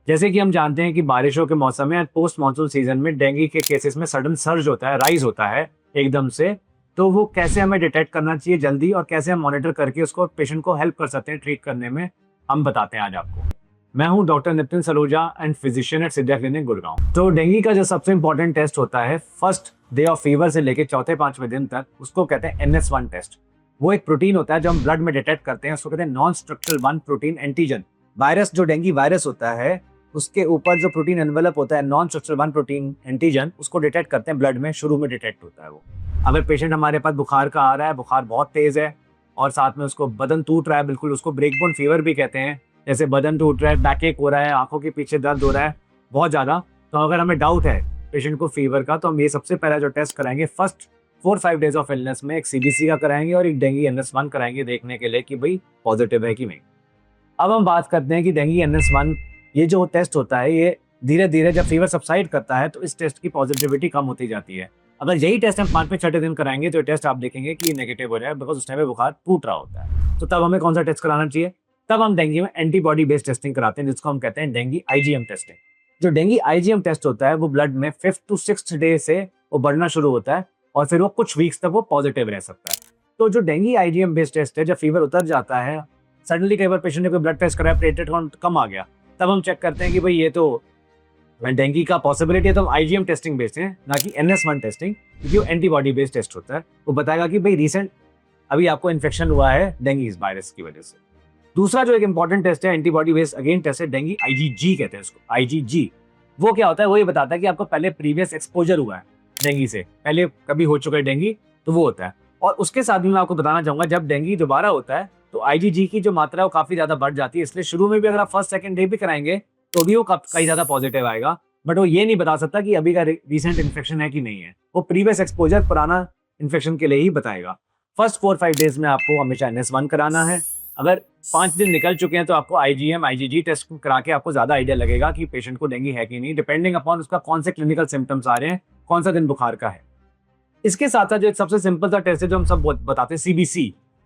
जैसे कि हम जानते हैं कि बारिशों के मौसम में पोस्ट मानसून सीजन में डेंगू के केसेस में सडन सर्ज होता है, राइज होता है एकदम से। तो वो कैसे हमें डिटेक्ट करना चाहिए जल्दी और कैसे हम मॉनिटर करके उसको पेशेंट को हेल्प कर सकते हैं ट्रीट करने में, हम बताते हैं आज आपको। मैं हूं doctor Nitin Saluja and physician at Siddha clinic Gurgaon. तो डेंगू का जो सबसे इंपॉर्टेंट टेस्ट होता है फर्स्ट डे ऑफ फीवर से लेकर चौथे पांचवें दिन तक, उसको कहते हैं NS1 टेस्ट। वो एक प्रोटीन होता है जो हम ब्लड में डिटेक्ट करते हैं, उसको कहते हैं non structural 1 protein antigen. Virus जो डेंगू वायरस होता है उसके ऊपर जो प्रोटीन एनवेलप होता है नॉन स्ट्रक्चरल 1 प्रोटीन एंटीजन, उसको डिटेक्ट करते हैं ब्लड में, शुरू में डिटेक्ट होता है वो। अगर पेशेंट हमारे पास बुखार का आ रहा है, बुखार बहुत तेज है और साथ में उसको बदन टूट रहा है, बिल्कुल उसको ब्रेकबोन फीवर भी कहते हैं, जैसे बदन टूट रहा है, बैक एक हो रहा है, आंखों के पीछे दर्द हो रहा है बहुत ज्यादा, तो अगर हमें डाउट है पेशेंट को फीवर का, तो हम ये सबसे पहला जो टेस्ट कराएंगे फर्स्ट 4-5 डेज ऑफ इलनेस में, एक CBC का कराएंगे और एक डेंगू NS1 कराएंगे देखने के लिए कि भाई पॉजिटिव है कि नहीं। अब हम बात करते हैं कि डेंगू NS1 ये जो टेस्ट होता है, ये धीरे धीरे जब फीवर सबसाइड करता है तो इस टेस्ट की पॉजिटिविटी कम होती जाती है। अगर यही टेस्ट हम 5वें-6ठे दिन कराएंगे तो टेस्ट आप देखेंगे कि नेगेटिव हो जाए, बिकॉज उस टाइम पे बुखार टूट रहा होता है। तो तब हमें कौन सा टेस्ट कराना चाहिए? तब हम डेंगू में एंटीबॉडी बेस्ड टेस्टिंग कराते हैं, जिसको हम कहते हैं डेंगू IgM टेस्टिंग। जो डेंगू IgM टेस्ट होता है वो ब्लड में 5th to 6th डे से वो बढ़ना शुरू होता है और फिर वो कुछ वीक्स तक वो पॉजिटिव रह सकता है। तो जो डेंगू IgM बेस्ड टेस्ट है, जब फीवर उतर जाता है, सडनली कई बार पेशेंट ने कोई ब्लड टेस्ट कराया, प्लेटलेट काउंट कम आ गया, तब हम चेक करते हैं कि भाई ये तो डेंगू का पॉसिबिलिटी है, तो हम IgM टेस्टिंग बेस्ड हैं, ना कि NS1 टेस्टिंग, क्योंकि वो एंटीबॉडी बेस्ड टेस्ट होता है। वो बताएगा कि भाई रिसेंट अभी आपको इन्फेक्शन हुआ है डेंगू इस वायरस की वजह से। दूसरा जो एक इंपॉर्टेंट टेस्ट है एंटीबॉडी बेस्ड अगेन टेस्ट है, डेंगू IgG कहते हैं उसको, IgG। वो क्या होता है? वो ये बताता है कि आपको पहले प्रीवियस एक्सपोजर हुआ है डेंगू से, पहले कभी हो चुका है डेंगू, तो वो होता है। और उसके साथ भी मैं आपको बताना चाहूंगा, जब डेंगू दोबारा होता है तो IgG की जो मात्रा है वो काफी ज्यादा बढ़ जाती है, इसलिए शुरू में भी अगर आप फर्स्ट सेकंड डे भी कराएंगे तो भी वो कई ज्यादा पॉजिटिव आएगा, बट वो ये नहीं बता सकता कि अभी का रिसेंट इन्फेक्शन है कि नहीं है। वो प्रीवियस एक्सपोजर पुराना इन्फेक्शन के लिए ही बताएगा। फर्स्ट 4-5 डेज में आपको हमेशा NS1 कराना है। अगर 5 दिन निकल चुके हैं तो आपको IgM IgG टेस्ट करा के आपको ज्यादा आइडिया लगेगा कि पेशेंट को डेंगू है कि नहीं, डिपेंडिंग अपॉन उसका कौन से क्लिनिकल सिम्टम्स आ रहे हैं, कौन सा दिन बुखार का है। इसके साथ साथ जो एक सबसे सिंपल सा टेस्ट है जो हम सब बताते हैं,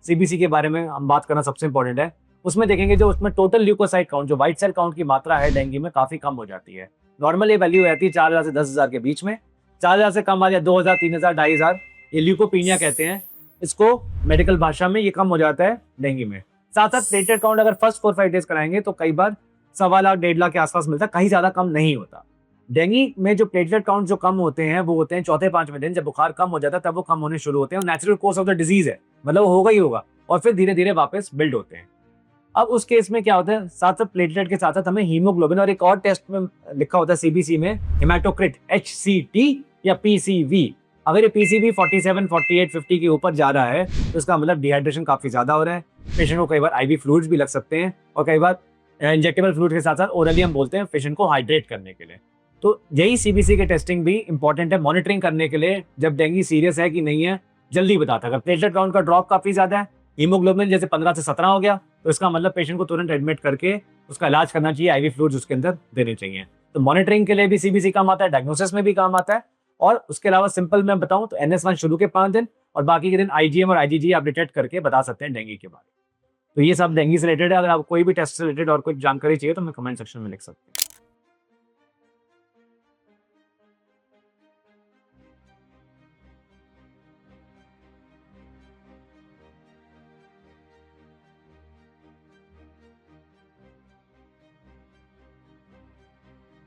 CBC के बारे में हम बात करना सबसे इंपॉर्टेंट है। उसमें देखेंगे जो उसमें टोटल ल्यूकोसाइट काउंट, जो व्हाइट सेल काउंट की मात्रा है डेंगू में, काफी कम हो जाती है। नॉर्मल ये वैल्यू रहती है 4000 से 10,000 के बीच में। 4000 से कम आ जाए 2000, 3000, 2500, ये ल्यूकोपीनिया कहते हैं इसको मेडिकल भाषा में, ये कम हो जाता है डेंगू में। साथ साथ प्लेटलेट काउंट अगर फर्स्ट 4-5 डेज कराएंगे तो कई बार 1.25 लाख 1.5 लाख के आसपास मिलता है, कहीं ज्यादा कम नहीं होता। डेंगू में जो प्लेटलेट काउंट जो कम होते हैं वो होते हैं चौथे पांचवें दिन, जब बुखार कम हो जाता है तब वो कम होने शुरू होते हैं। Natural course of the disease है, मतलब वो होगा ही होगा, और फिर धीरे धीरे वापस बिल्ड होते हैं। अब उस केस में क्या होता है, साथ साथ प्लेटलेट के साथ साथ हमें हीमोग्लोबिन और एक और टेस्ट में लिखा होता है CBC में, हेमाटोक्रिट HCT या PCV। अगर ये PCV 47, 48, 50 के ऊपर जा रहा है तो इसका मतलब डिहाइड्रेशन काफी ज्यादा हो रहा है। पेशेंट को कई बार IV फ्लूइड्स भी लग सकते हैं और कई बार इंजेक्टेबल फ्लूइड के साथ साथ ओरली हम बोलते हैं पेशेंट को हाइड्रेट करने के लिए। तो यही CBC के टेस्टिंग भी इंपॉर्टेंट है मॉनिटरिंग करने के लिए, जब डेंगू सीरियस है कि नहीं है जल्दी बताता है। अगर प्लेटलेट काउंट का ड्रॉप काफी ज्यादा है, हीमोग्लोबिन जैसे 15 से 17 हो गया, तो इसका मतलब पेशेंट को तुरंत एडमिट करके उसका इलाज करना चाहिए, IV फ्लूइड्स उसके अंदर देने चाहिए। तो मॉनिटरिंग के लिए भी CBC काम आता है, डायग्नोसिस में भी काम आता है। और उसके अलावा सिंपल मैं बताऊं तो NS1 शुरू के 5 दिन और बाकी के दिन IgM और IgG आप डिटेक्ट करके बता सकते हैं डेंगू के बारे में। तो ये सब डेंगू से रिलेटेड है। अगर आप कोई भी टेस्ट से रिलेटेड और कोई जानकारी चाहिए तो मैं कमेंट सेक्शन में लिख सकते हैं।